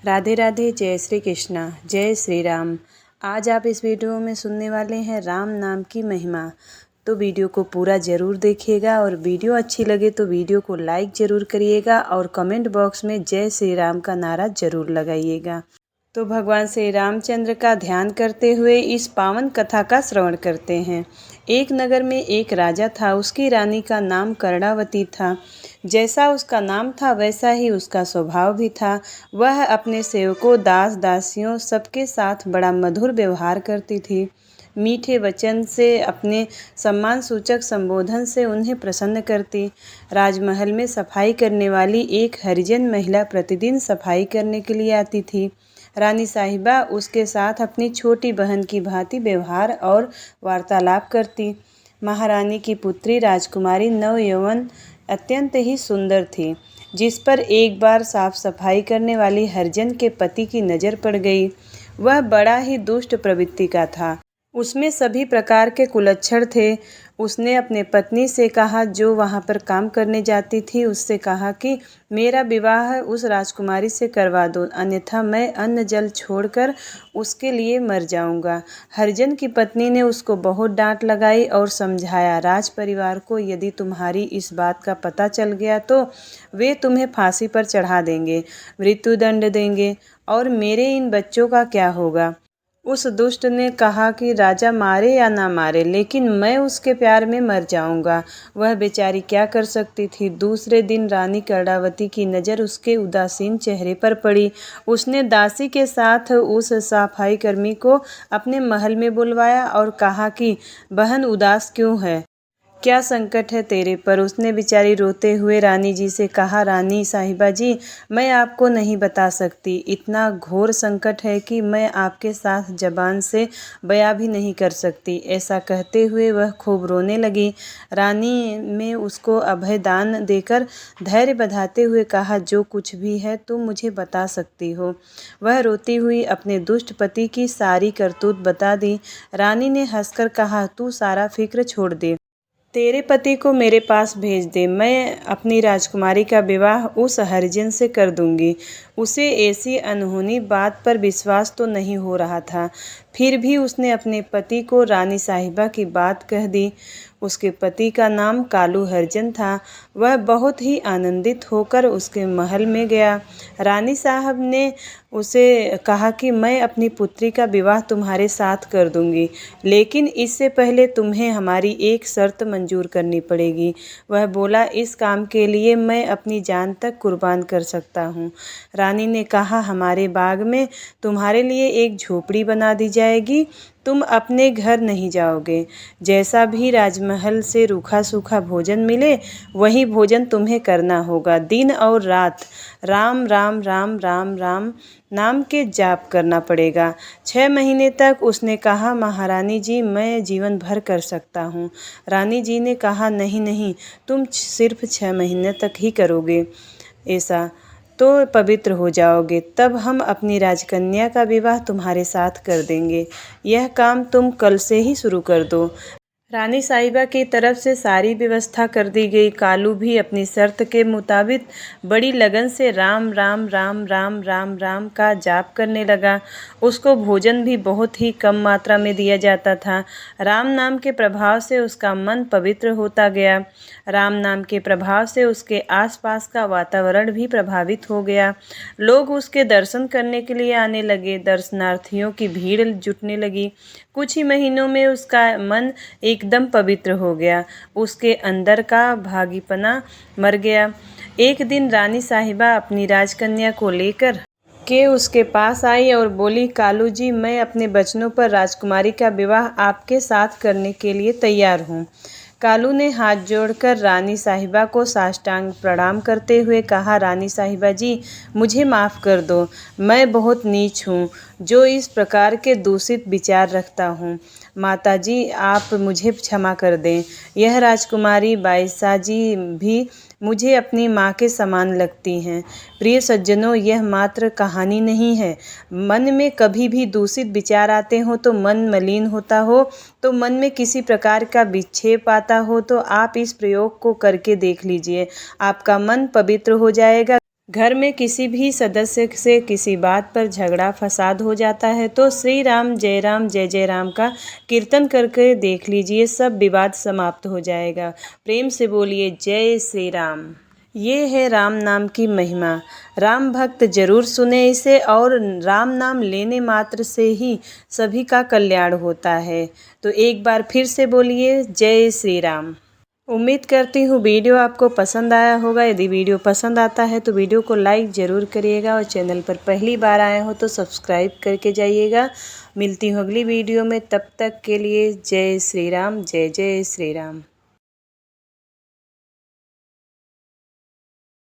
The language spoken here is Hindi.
राधे राधे। जय श्री कृष्णा, जय श्री राम। आज आप इस वीडियो में सुनने वाले हैं राम नाम की महिमा। तो वीडियो को पूरा ज़रूर देखिएगा और वीडियो अच्छी लगे तो वीडियो को लाइक ज़रूर करिएगा और कमेंट बॉक्स में जय श्री राम का नारा ज़रूर लगाइएगा। तो भगवान श्री रामचंद्र का ध्यान करते हुए इस पावन कथा का श्रवण करते हैं। एक नगर में एक राजा था, उसकी रानी का नाम कर्णावती था। जैसा उसका नाम था वैसा ही उसका स्वभाव भी था। वह अपने सेवकों, दास दासियों सबके साथ बड़ा मधुर व्यवहार करती थी। मीठे वचन से, अपने सम्मान सूचक संबोधन से उन्हें प्रसन्न करती। राजमहल में सफाई करने वाली एक हरिजन महिला प्रतिदिन सफाई करने के लिए आती थी। रानी साहिबा उसके साथ अपनी छोटी बहन की भांति व्यवहार और वार्तालाप करती। महारानी की पुत्री राजकुमारी नवयौवन अत्यंत ही सुंदर थी, जिस पर एक बार साफ सफाई करने वाली हरिजन के पति की नज़र पड़ गई। वह बड़ा ही दुष्ट प्रवृत्ति का था, उसमें सभी प्रकार के कुलच्छण थे। उसने अपने पत्नी से कहा, जो वहाँ पर काम करने जाती थी, उससे कहा कि मेरा विवाह उस राजकुमारी से करवा दो, अन्यथा मैं अन्न जल छोड़कर उसके लिए मर जाऊंगा। हरिजन की पत्नी ने उसको बहुत डांट लगाई और समझाया, राज परिवार को यदि तुम्हारी इस बात का पता चल गया तो वे तुम्हें फांसी पर चढ़ा देंगे, मृत्युदंड देंगे, और मेरे इन बच्चों का क्या होगा। उस दुष्ट ने कहा कि राजा मारे या ना मारे, लेकिन मैं उसके प्यार में मर जाऊंगा। वह बेचारी क्या कर सकती थी। दूसरे दिन रानी कर्णावती की नज़र उसके उदासीन चेहरे पर पड़ी। उसने दासी के साथ उस सफाई कर्मी को अपने महल में बुलवाया और कहा कि बहन, उदास क्यों है, क्या संकट है तेरे पर। उसने बेचारी रोते हुए रानी जी से कहा, रानी साहिबा जी, मैं आपको नहीं बता सकती। इतना घोर संकट है कि मैं आपके साथ जबान से बयां भी नहीं कर सकती। ऐसा कहते हुए वह खूब रोने लगी। रानी ने उसको अभय दान देकर धैर्य बंधाते हुए कहा, जो कुछ भी है तुम मुझे बता सकती हो। वह रोती हुई अपने दुष्ट पति की सारी करतूत बता दी। रानी ने हंसकर कहा, तू सारा फिक्र छोड़ दे, तेरे पति को मेरे पास भेज दे। मैं अपनी राजकुमारी का विवाह उस हरिजन से कर दूंगी। उसे ऐसी अनहोनी बात पर विश्वास तो नहीं हो रहा था, फिर भी उसने अपने पति को रानी साहिबा की बात कह दी। उसके पति का नाम कालू हरिजन था। वह बहुत ही आनंदित होकर उसके महल में गया। रानी साहब ने उसे कहा कि मैं अपनी पुत्री का विवाह तुम्हारे साथ कर दूंगी, लेकिन इससे पहले तुम्हें हमारी एक शर्त मंजूर करनी पड़ेगी। वह बोला, इस काम के लिए मैं अपनी जान तक कुर्बान कर सकता हूँ। रानी ने कहा, हमारे बाग में तुम्हारे लिए एक झोपड़ी बना दी जाएगी। तुम अपने घर नहीं जाओगे। जैसा भी राजमहल से रूखा सूखा भोजन मिले वही भोजन तुम्हें करना होगा। दिन और रात राम राम राम राम राम नाम के जाप करना पड़ेगा। 6 महीने तक। उसने कहा, महारानी जी, मैं जीवन भर कर सकता हूँ। रानी जी ने कहा, नहीं नहीं, तुम सिर्फ 6 महीने तक ही करोगे, ऐसा तो पवित्र हो जाओगे, तब हम अपनी राजकन्या का विवाह तुम्हारे साथ कर देंगे। यह काम तुम कल से ही शुरू कर दो। रानी साहिबा की तरफ से सारी व्यवस्था कर दी गई। कालू भी अपनी शर्त के मुताबिक बड़ी लगन से राम राम राम राम राम राम का जाप करने लगा। उसको भोजन भी बहुत ही कम मात्रा में दिया जाता था। राम नाम के प्रभाव से उसका मन पवित्र होता गया। राम नाम के प्रभाव से उसके आसपास का वातावरण भी प्रभावित हो गया। लोग उसके दर्शन करने के लिए आने लगे। दर्शनार्थियों की भीड़ जुटने लगी। कुछ ही महीनों में उसका मन एकदम पवित्र हो गया। उसके अंदर का भागीपना मर गया। एक दिन रानी साहिबा अपनी राजकन्या को लेकर के उसके पास आई और बोली, कालू जी, मैं अपने वचनों पर राजकुमारी का विवाह आपके साथ करने के लिए तैयार हूँ। कालू ने हाथ जोड़कर रानी साहिबा को साष्टांग प्रणाम करते हुए कहा, रानी साहिबा जी, मुझे माफ़ कर दो। मैं बहुत नीच हूँ जो इस प्रकार के दूषित विचार रखता हूँ। माताजी, आप मुझे क्षमा कर दें। यह राजकुमारी बाईसा जी भी मुझे अपनी माँ के समान लगती हैं। प्रिय सज्जनों, यह मात्र कहानी नहीं है। मन में कभी भी दूषित विचार आते हो तो मन मलिन होता हो, तो मन में किसी प्रकार का विक्षेप आता हो तो आप इस प्रयोग को करके देख लीजिए। आपका मन पवित्र हो जाएगा। घर में किसी भी सदस्य से किसी बात पर झगड़ा फसाद हो जाता है तो श्री राम जय जय राम का कीर्तन करके देख लीजिए, सब विवाद समाप्त हो जाएगा। प्रेम से बोलिए जय श्री राम। ये है राम नाम की महिमा। राम भक्त जरूर सुने इसे, और राम नाम लेने मात्र से ही सभी का कल्याण होता है। तो एक बार फिर से बोलिए जय श्री राम। उम्मीद करती हूँ वीडियो आपको पसंद आया होगा। यदि वीडियो पसंद आता है तो वीडियो को लाइक ज़रूर करिएगा, और चैनल पर पहली बार आए हो तो सब्सक्राइब करके जाइएगा। मिलती हूँ अगली वीडियो में, तब तक के लिए जय श्री राम, जय जय श्री राम।